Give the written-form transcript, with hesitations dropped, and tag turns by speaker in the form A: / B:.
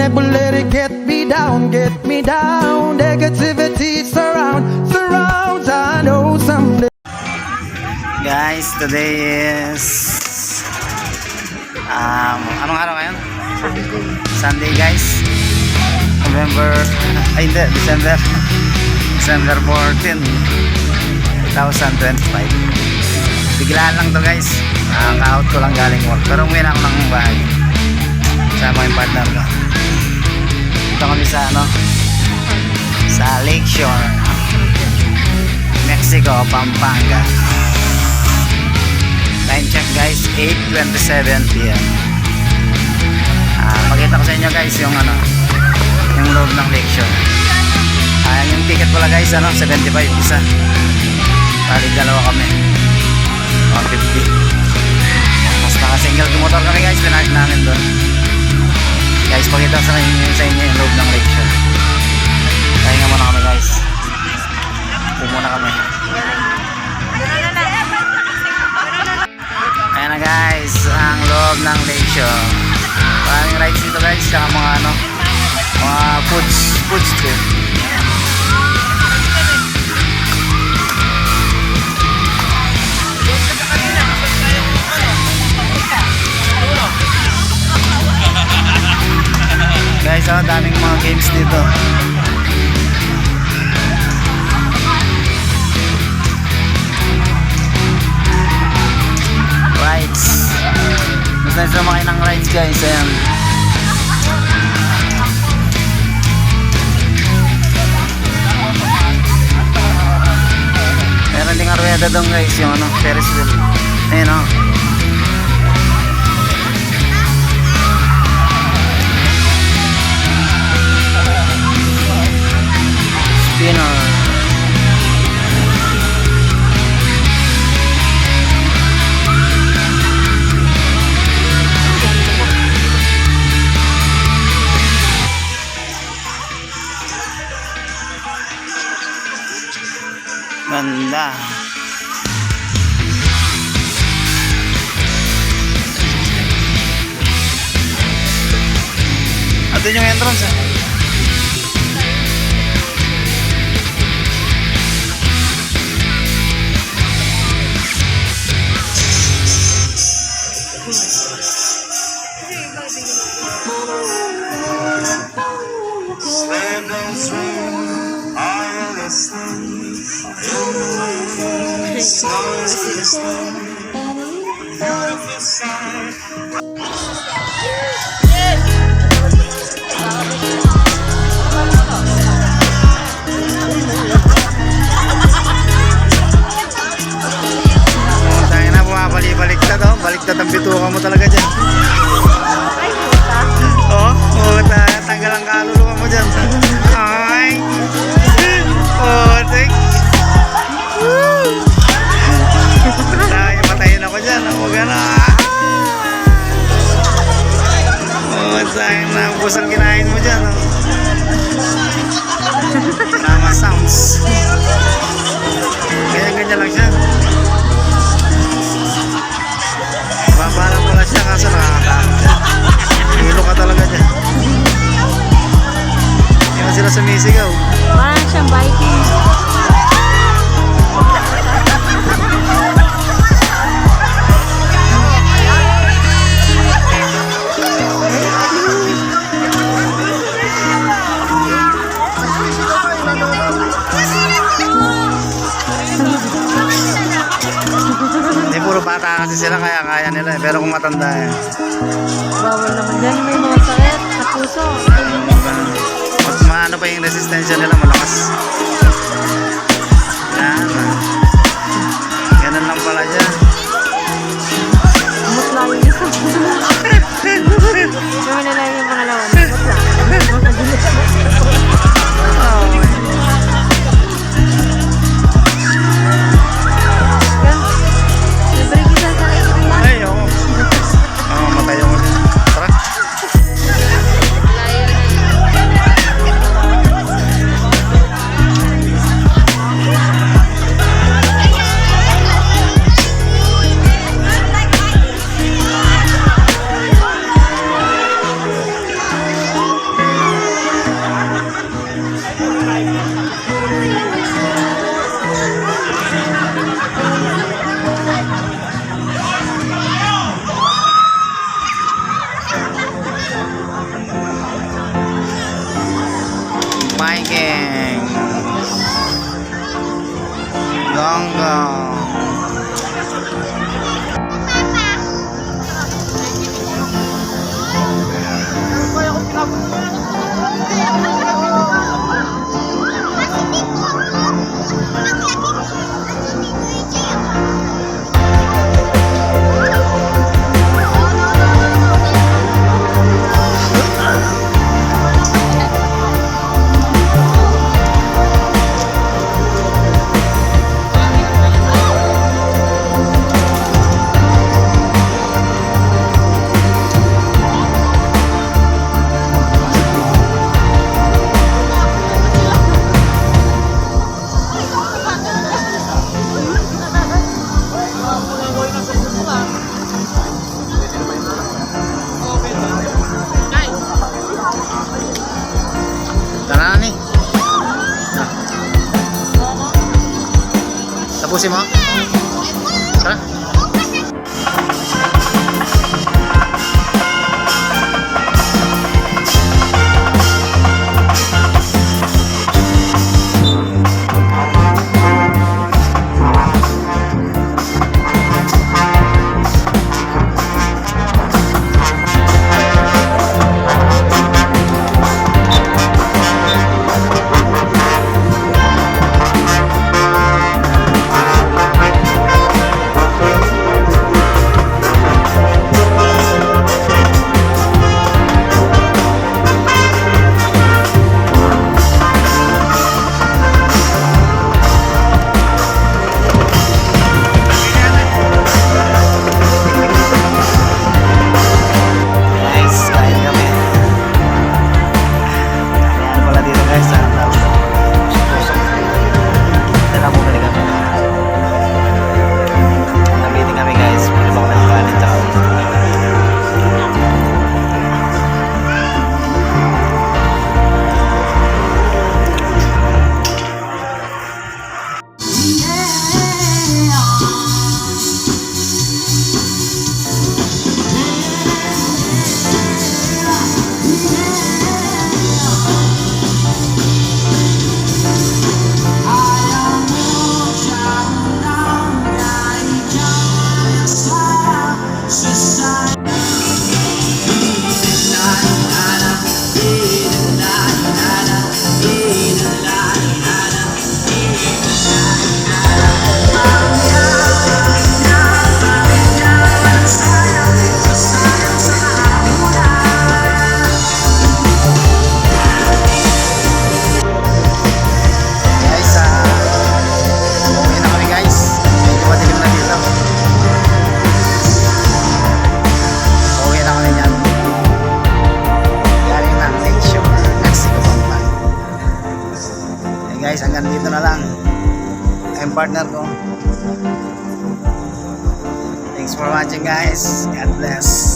A: never let it get me down, get me down. Negativity surrounds, I know someday.
B: Guys, today is anong araw ngayon? Sunday guys. December 14, 2025. Biglaan lang to guys. Ka-out ko lang galing work. Pero umuwi na ako ng bahay. Sama yung partner ko. Dito kami sa sa Lakeshore, Mexico, Pampanga. Time check guys, 8:27 PM. Pakita ko sa inyo guys yung yung loob ng Lakeshore. Yung ticket pala guys, 75 isa. Bali dalawa kami, 150. Mas naka single motor kami guys, pinahit namin doon. Guys, pakita sa inyo yung loob ng Lakeshore. Pahinga muna kami guys. Upo muna kami. Ayan na guys, ang loob ng Lakeshore. Maraming rides dito guys, saka mga foods trip. Guys, daming mga games dito. Rides. Gusto nyo sumakay ng rides guys, ayan. Meron ding arweda doon guys, yung Ferris wheel. Ayan spinner. Ganda. At yung entrance baliktad ang bituka mo talaga dyan. Tanggal ang kaluluwa mo dyan. Ay, tek. Patayin ako dyan. Huwag na. Sayang na busang kinain mo dyan. Tama sounds. Ganyan lang siya. Babarang pala siya kaso nakakatakot siya. Hilo ka talaga dyan. Hindi sila sumisigaw.
C: Parang siyang biking.
B: Puro bata kasi sila kaya nila pero kung matanda
C: bawal naman dyan, may mga sakit sa puso.
B: mas maano pa yung resistensya nila, malakas. Ganun lang pala dyan.
C: Amot lang yung isa. Gawin na lang yung pangalawa. Amot lang.
B: Matay ako dyan. Tara. Vikings. Gonggong. Tara na ni. Tapusin mo. Tara. Guys, kain kami. Ayan pala dito guys, sa tusok. Dala mo balik kami. Nag-meeting kami guys, pwede ba kami ng kanin tsaka guys, uwi na kami guys. Medyo madilim na dito. Uwi na kami yan. Galing ng Lection, Mexico pa. Guys, hanggang dito na lang. I'm partner ko. Thanks for watching guys. God bless.